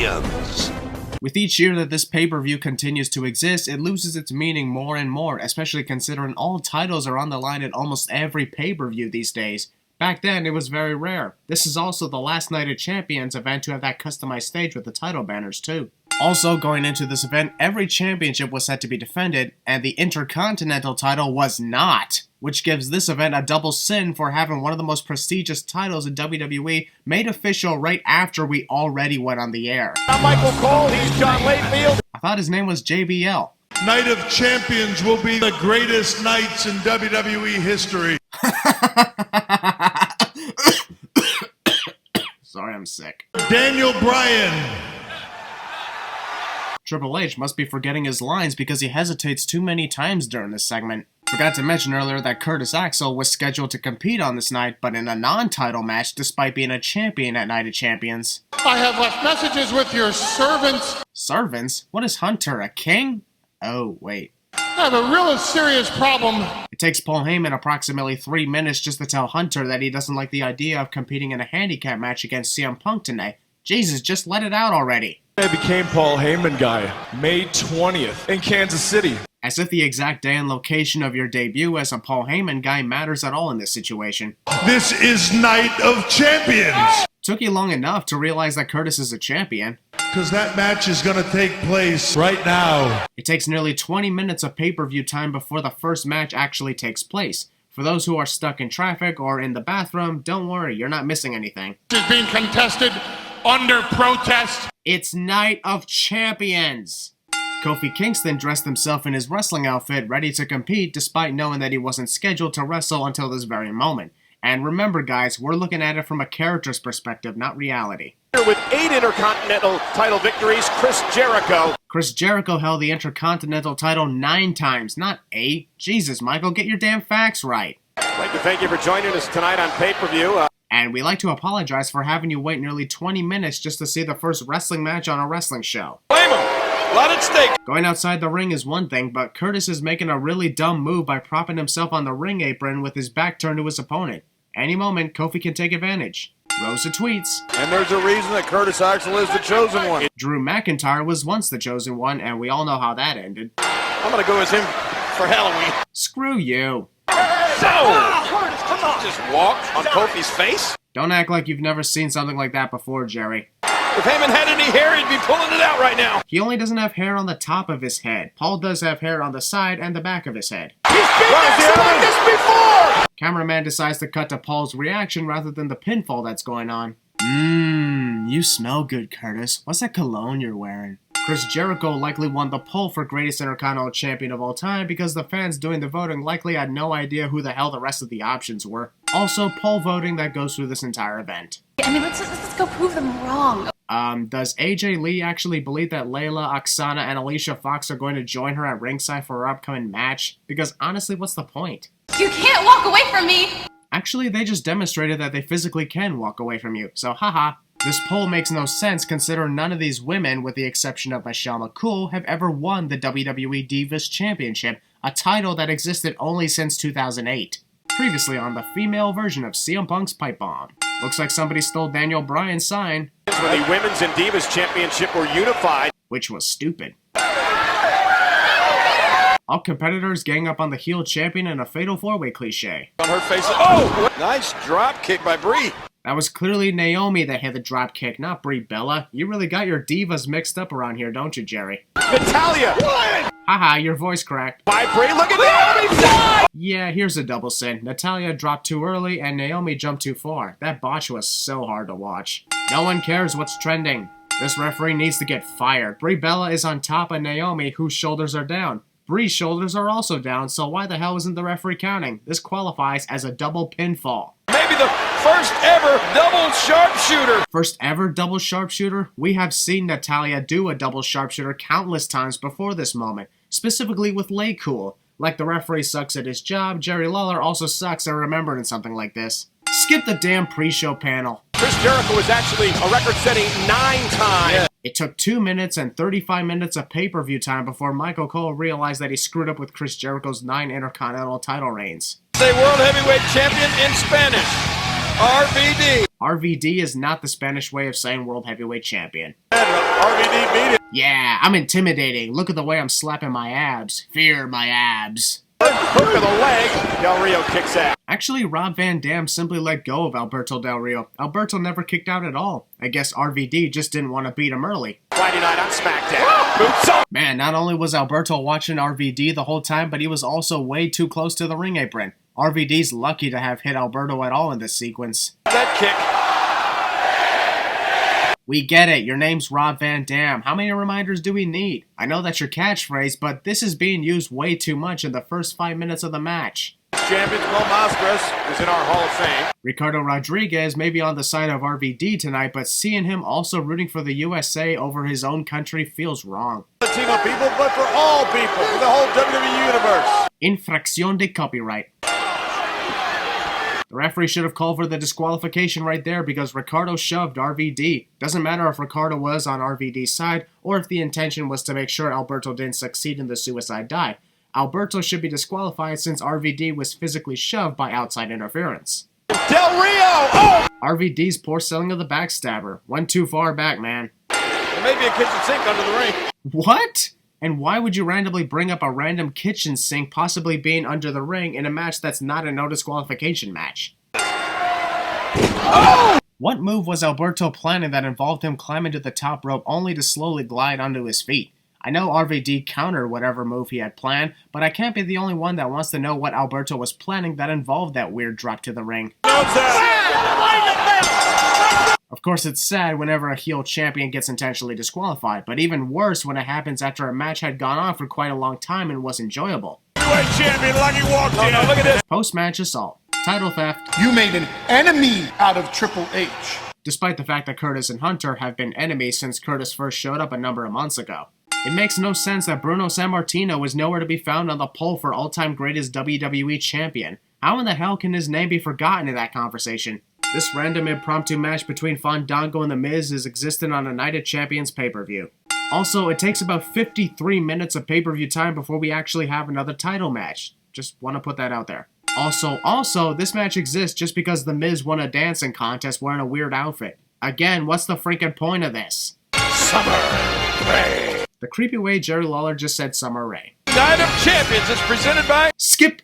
Champions. With each year that this pay-per-view continues to exist, it loses its meaning more and more, especially considering all titles are on the line at almost every pay-per-view these days. Back then, it was very rare. This is also the last Night of Champions event to have that customized stage with the title banners too. Also, going into this event, every championship was set to be defended, and the Intercontinental title was not, which gives this event a double sin for having one of the most prestigious titles in WWE made official right after we already went on the air. I'm Michael Cole, he's John Layfield. I thought his name was JBL. Night of Champions will be the greatest nights in WWE history. Sorry, I'm sick. Daniel Bryan. Triple H must be forgetting his lines because he hesitates too many times during this segment. Forgot to mention earlier that Curtis Axel was scheduled to compete on this night, but in a non-title match despite being a champion at Night of Champions. I have left messages with your servants. Servants? What is Hunter, a king? Oh, wait. I have a real serious problem. It takes Paul Heyman approximately 3 minutes just to tell Hunter that he doesn't like the idea of competing in a handicap match against CM Punk tonight. Jesus, just let it out already. I became Paul Heyman guy, May 20th in Kansas City. As if the exact day and location of your debut as a Paul Heyman guy matters at all in this situation. This is Night of Champions. Took you long enough to realize that Curtis is a champion. Because that match is going to take place right now. It takes nearly 20 minutes of pay-per-view time before the first match actually takes place. For those who are stuck in traffic or in the bathroom, don't worry, you're not missing anything. This is being contested under protest. It's Night of Champions! Kofi Kingston dressed himself in his wrestling outfit, ready to compete despite knowing that he wasn't scheduled to wrestle until this very moment. And remember guys, we're looking at it from a character's perspective, not reality. With 8 Intercontinental title victories, Chris Jericho. Chris Jericho held the Intercontinental title 9 times, not 8. Jesus, Michael, get your damn facts right. I'd like to thank you for joining us tonight on pay-per-view. And we'd like to apologize for having you wait nearly 20 minutes just to see the first wrestling match on a wrestling show. Blame him. A lot at stake. Going outside the ring is one thing, but Curtis is making a really dumb move by propping himself on the ring apron with his back turned to his opponent. Any moment, Kofi can take advantage. Rosa tweets. And there's a reason that Curtis Axel is the chosen one. Drew McIntyre was once the chosen one, and we all know how that ended. I'm gonna go as him for Halloween. Screw you. So, Curtis, come on. Just walk on Kofi's face? Don't act like you've never seen something like that before, Jerry. If Heyman had any hair, he'd be pulling it out right now. He only doesn't have hair on the top of his head. Paul does have hair on the side and the back of his head. He's been like this before! Cameraman decides to cut to Paul's reaction rather than the pinfall that's going on. You smell good, Curtis. What's that cologne you're wearing? Chris Jericho likely won the poll for greatest Intercontinental Champion of all time because the fans doing the voting likely had no idea who the hell the rest of the options were. Also, poll voting that goes through this entire event. I mean, let's go prove them wrong. Does AJ Lee actually believe that Layla, Oksana, and Alicia Fox are going to join her at ringside for her upcoming match? Because honestly, what's the point? You can't walk away from me! Actually, they just demonstrated that they physically can walk away from you, so haha. This poll makes no sense considering none of these women, with the exception of Michelle McCool, have ever won the WWE Divas Championship, a title that existed only since 2008. Previously on the female version of CM Punk's Pipe Bomb. Looks like somebody stole Daniel Bryan's sign. When the Women's and Divas Championship were unified. Which was stupid. All competitors gang up on the heel champion in a fatal 4-way cliche. On her face. Oh! Nice drop kick by Brie. That was clearly Naomi that hit the drop kick, not Brie Bella. You really got your divas mixed up around here, don't you, Jerry? Natalya! What? Haha, your voice cracked. By Brie, look at Naomi side! Yeah, here's a double sin. Natalya dropped too early and Naomi jumped too far. That botch was so hard to watch. No one cares what's trending. This referee needs to get fired. Brie Bella is on top of Naomi, whose shoulders are down. Brie's shoulders are also down, so why the hell isn't the referee counting? This qualifies as a double pinfall. Maybe the first ever double sharpshooter. First ever double sharpshooter? We have seen Natalya do a double sharpshooter countless times before this moment, specifically with Laycool. Like the referee sucks at his job, Jerry Lawler also sucks at remembering something like this. Skip the damn pre-show panel. Chris Jericho was actually a record-setting 9 times. Yeah. It took 2 minutes and 35 minutes of pay-per-view time before Michael Cole realized that he screwed up with Chris Jericho's 9 Intercontinental title reigns. Say World Heavyweight Champion in Spanish. RVD. RVD is not the Spanish way of saying World Heavyweight Champion. RVD beat it. Yeah, I'm intimidating. Look at the way I'm slapping my abs. Fear my abs. Hook of the leg. Del Rio kicks out. Actually, Rob Van Dam simply let go of Alberto Del Rio. Alberto never kicked out at all. I guess RVD just didn't want to beat him early. Friday night on SmackDown. Boots up. Man, not only was Alberto watching RVD the whole time, but he was also way too close to the ring apron. RVD's lucky to have hit Alberto at all in this sequence. That kick. We get it, your name's Rob Van Dam. How many reminders do we need? I know that's your catchphrase, but this is being used way too much in the first 5 minutes of the match. Champion Will Mascaras is in our Hall of Fame. Ricardo Rodriguez may be on the side of RVD tonight, but seeing him also rooting for the USA over his own country feels wrong. A team of people, but for all people, for the whole WWE universe. Infracción de copyright. The referee should have called for the disqualification right there because Ricardo shoved RVD. Doesn't matter if Ricardo was on RVD's side or if the intention was to make sure Alberto didn't succeed in the suicide dive. Alberto should be disqualified since RVD was physically shoved by outside interference. Del Rio! Oh! RVD's poor selling of the backstabber. Went too far back, man. There may be a kitchen sink under the ring. What? And why would you randomly bring up a random kitchen sink possibly being under the ring in a match that's not a no disqualification match? Oh! What move was Alberto planning that involved him climbing to the top rope only to slowly glide onto his feet? I know RVD countered whatever move he had planned, but I can't be the only one that wants to know what Alberto was planning that involved that weird drop to the ring. Of course, it's sad whenever a heel champion gets intentionally disqualified, but even worse when it happens after a match had gone on for quite a long time and was enjoyable. Champion, lucky walked in. Look at this. Post-match assault. Title theft. You made an enemy out of Triple H. Despite the fact that Curtis and Hunter have been enemies since Curtis first showed up a number of months ago. It makes no sense that Bruno Sammartino is nowhere to be found on the poll for all-time greatest WWE champion. How in the hell can his name be forgotten in that conversation? This random impromptu match between Fandango and The Miz is existent on a Night of Champions pay-per-view. Also, it takes about 53 minutes of pay-per-view time before we actually have another title match. Just want to put that out there. Also, this match exists just because The Miz won a dancing contest wearing a weird outfit. Again, what's the freaking point of this? Summer Rae. The creepy way Jerry Lawler just said Summer Rae. Night of Champions is presented by... Skip!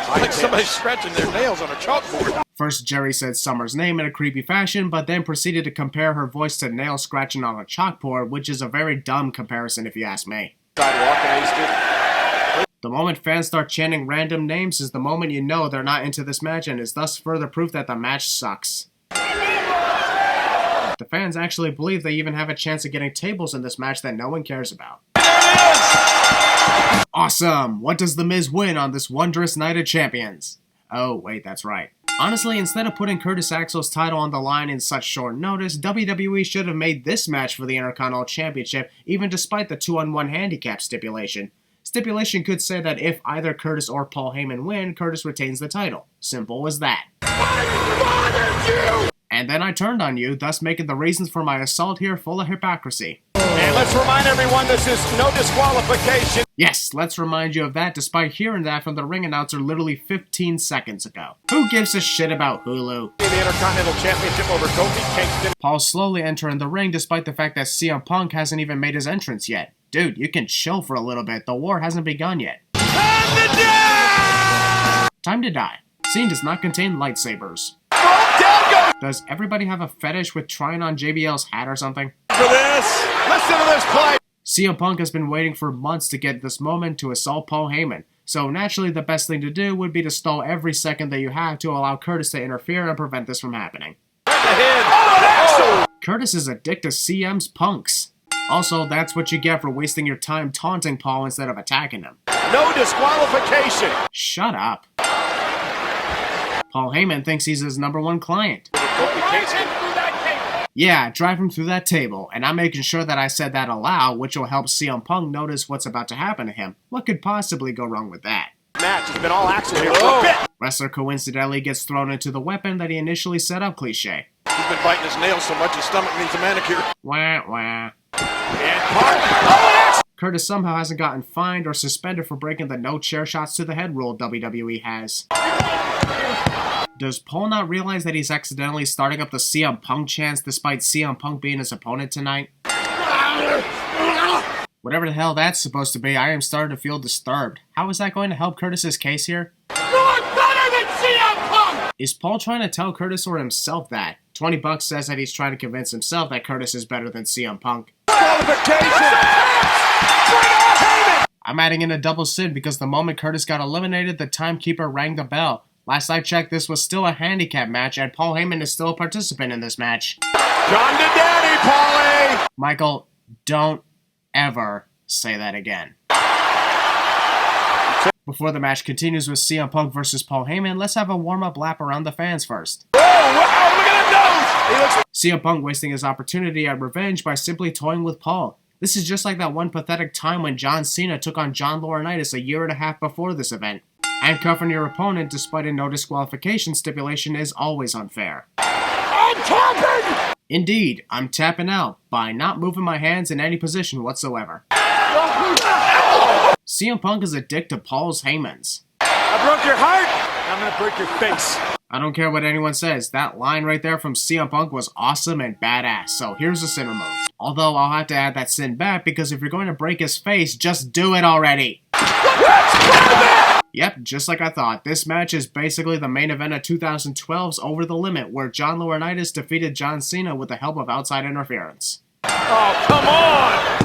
Like somebody scratching their nails on a chalkboard. First, Jerry said Summer's name in a creepy fashion, but then proceeded to compare her voice to nail scratching on a chalkboard, which is a very dumb comparison if you ask me. The moment fans start chanting random names is the moment you know they're not into this match and is thus further proof that the match sucks. The fans actually believe they even have a chance of getting tables in this match that no one cares about. Awesome! What does The Miz win on this wondrous Night of Champions? Oh, wait, that's right. Honestly, instead of putting Curtis Axel's title on the line in such short notice, WWE should have made this match for the Intercontinental Championship, even despite the 2-on-1 handicap stipulation. Stipulation could say that if either Curtis or Paul Heyman win, Curtis retains the title. Simple as that. And then I turned on you, thus making the reasons for my assault here full of hypocrisy. And let's remind everyone this is no disqualification. Yes, let's remind you of that despite hearing that from the ring announcer literally 15 seconds ago. Who gives a shit about Hulu? The Intercontinental Championship over Kofi Kingston. Paul's slowly entering the ring despite the fact that CM Punk hasn't even made his entrance yet. Dude, you can chill for a little bit, the war hasn't begun yet. Time to die! Time to die. Scene does not contain lightsabers. Dango! Does everybody have a fetish with trying on JBL's hat or something? For this, listen to this play. CM Punk has been waiting for months to get this moment to assault Paul Heyman, so naturally the best thing to do would be to stall every second that you have to allow Curtis to interfere and prevent this from happening. Curtis is a dick to CM's punks. Also, that's what you get for wasting your time taunting Paul instead of attacking him. No disqualification. Shut up. Paul Heyman thinks he's his #1 client. Kofi Kingston. Yeah, drive him through that table, and I'm making sure that I said that aloud, which will help CM Punk notice what's about to happen to him. What could possibly go wrong with that? Match has been all Axel here for a bit. Wrestler coincidentally gets thrown into the weapon that he initially set up cliche. He's been biting his nails so much his stomach needs a manicure. Wah, wah. And Axel. Curtis somehow hasn't gotten fined or suspended for breaking the no chair shots to the head rule WWE has. Does Paul not realize that he's accidentally starting up the CM Punk chants despite CM Punk being his opponent tonight? Whatever the hell that's supposed to be, I am starting to feel disturbed. How is that going to help Curtis's case here? You're better than CM Punk! Is Paul trying to tell Curtis or himself that? $20 says that he's trying to convince himself that Curtis is better than CM Punk. I'm adding in a double sin because the moment Curtis got eliminated, the timekeeper rang the bell. Last I checked, this was still a handicap match, and Paul Heyman is still a participant in this match. John to daddy, Paulie! Michael, don't ever say that again. Before the match continues with CM Punk versus Paul Heyman, let's have a warm-up lap around the fans first. Oh, wow, look at that nose! CM Punk wasting his opportunity at revenge by simply toying with Paul. This is just like that one pathetic time when John Cena took on John Laurinaitis a year and a half before this event. Handcuffing your opponent despite a no disqualification stipulation is always unfair. I'm tapping! Indeed, I'm tapping out by not moving my hands in any position whatsoever. CM Punk is a dick to Paul's Heymans. I broke your heart, I'm gonna break your face. I don't care what anyone says, that line right there from CM Punk was awesome and badass, so here's a sin removed. Although I'll have to add that sin back because if you're going to break his face, just do it already. Yep, just like I thought, this match is basically the main event of 2012's Over the Limit, where John Laurinaitis defeated John Cena with the help of outside interference. Oh, come on!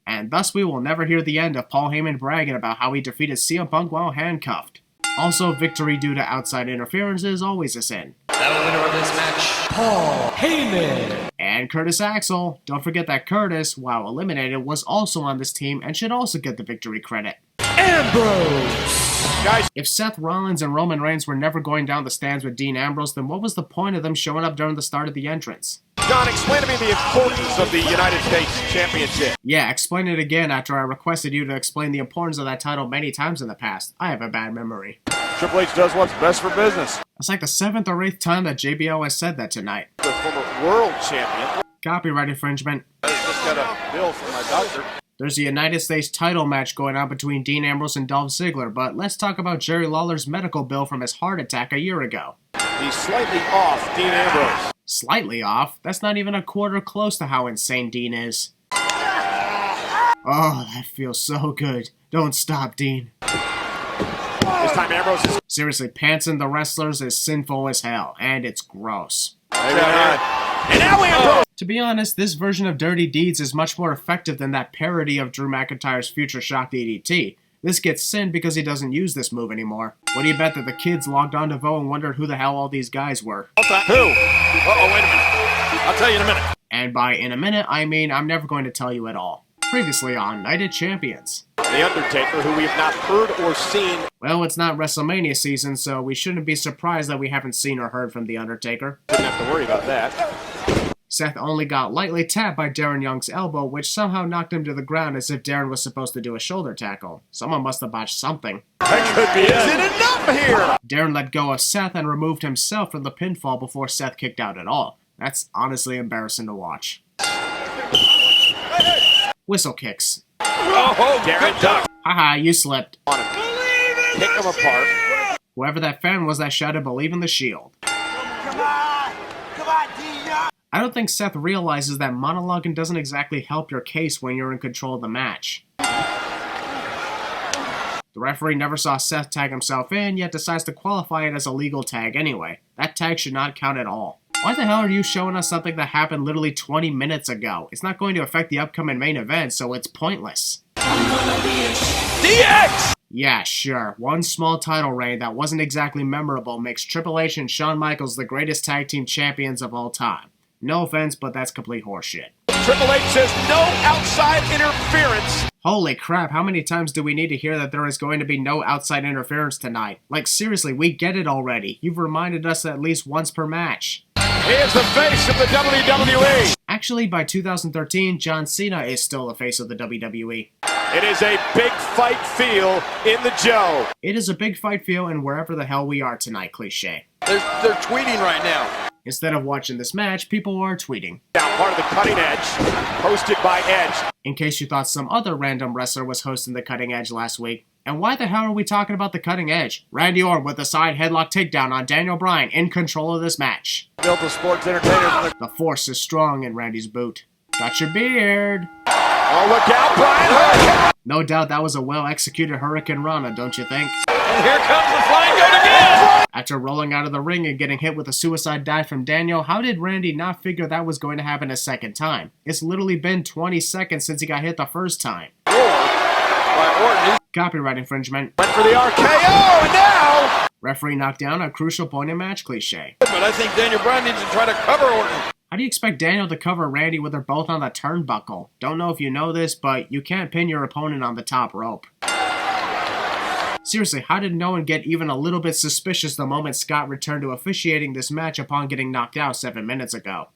And thus we will never hear the end of Paul Heyman bragging about how he defeated CM Punk while handcuffed. Also, victory due to outside interference is always a sin. The winner of this match, Paul Heyman. And Curtis Axel. Don't forget that Curtis, while eliminated, was also on this team and should also get the victory credit. Ambrose! Guys, if Seth Rollins and Roman Reigns were never going down the stands with Dean Ambrose, then what was the point of them showing up during the start of the entrance? John, explain to me the importance of the United States Championship. Yeah, explain it again after I requested you to explain the importance of that title many times in the past. I have a bad memory. Triple H does what's best for business. It's like the 7th or 8th time that JBL has said that tonight. The former world champion. Copyright infringement. I just got a bill from my doctor. There's a United States title match going on between Dean Ambrose and Dolph Ziggler, but let's talk about Jerry Lawler's medical bill from his heart attack a year ago. He's slightly off Dean Ambrose. Slightly off? That's not even a quarter close to how insane Dean is. Oh, that feels so good. Don't stop, Dean. This time Ambrose is... Seriously, pantsing the wrestlers is sinful as hell, and it's gross. Maybe not. And now Ambrose! To be honest, this version of Dirty Deeds is much more effective than that parody of Drew McIntyre's Future Shock DDT. This gets sinned because he doesn't use this move anymore. What do you bet that the kids logged on to Vo and wondered who the hell all these guys were? Who? Uh-oh, wait a minute. I'll tell you in a minute. And by in a minute, I mean I'm never going to tell you at all. Previously on Night of Champions. The Undertaker, who we have not heard or seen. Well, it's not WrestleMania season, so we shouldn't be surprised that we haven't seen or heard from The Undertaker. Didn't have to worry about that. Seth only got lightly tapped by Darren Young's elbow, which somehow knocked him to the ground as if Darren was supposed to do a shoulder tackle. Someone must have botched something. That could be it. Isn't enough here! Darren let go of Seth and removed himself from the pinfall before Seth kicked out at all. That's honestly embarrassing to watch. Whistle kicks. Oh, Darren ducked. Haha, you slipped. Pick them apart. Whoever that fan was that shouted "Believe in the Shield." Come on, Dion. I don't think Seth realizes that monologuing doesn't exactly help your case when you're in control of the match. The referee never saw Seth tag himself in, yet decides to qualify it as a legal tag anyway. That tag should not count at all. Why the hell are you showing us something that happened literally 20 minutes ago? It's not going to affect the upcoming main event, so it's pointless. DX! Yeah, sure. One small title reign that wasn't exactly memorable makes Triple H and Shawn Michaels the greatest tag team champions of all time. No offense, but that's complete horseshit. Triple H says no outside interference. Holy crap, how many times do we need to hear that there is going to be no outside interference tonight? Like, seriously, we get it already. You've reminded us at least once per match. He is the face of the WWE. Actually, by 2013, John Cena is still the face of the WWE. It is a big fight feel in the Joe. It is a big fight feel in wherever the hell we are tonight, cliche. They're tweeting right now. Instead of watching this match, people are tweeting. Now part of the Cutting Edge, hosted by Edge. In case you thought some other random wrestler was hosting the Cutting Edge last week. And why the hell are we talking about the cutting edge? Randy Orton with a side headlock takedown on Daniel Bryan in control of this match. Built the sports entertainers. The force is strong in Randy's boot. Got your beard. Oh, look out, Bryan! No doubt that was a well-executed Hurricane Rana, don't you think? And here comes the flying goat again! After rolling out of the ring and getting hit with a suicide dive from Daniel, how did Randy not figure that was going to happen a second time? It's literally been 20 seconds since he got hit the first time. Orton Copyright infringement. went for the RKO, and now... Referee knocked down a crucial point in match cliche. But I think Daniel Bryan needs to try to cover Orton. How do you expect Daniel to cover Randy when they're both on the turnbuckle? Don't know if you know this, but you can't pin your opponent on the top rope. Seriously, how did no one get even a little bit suspicious the moment Scott returned to officiating this match upon getting knocked out 7 minutes ago?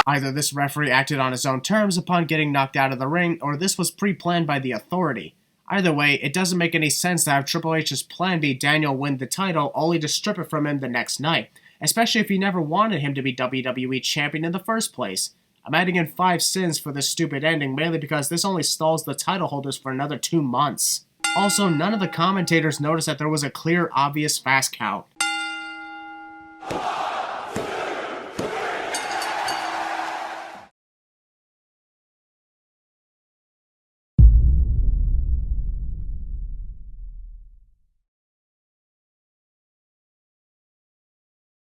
Either this referee acted on his own terms upon getting knocked out of the ring, or this was pre-planned by the authority. Either way, it doesn't make any sense to have Triple H's plan be Daniel win the title only to strip it from him the next night, especially if he never wanted him to be WWE Champion in the first place. I'm adding in 5 sins for this stupid ending mainly because this only stalls the title holders for another 2 months. Also, none of the commentators noticed that there was a clear, obvious fast count.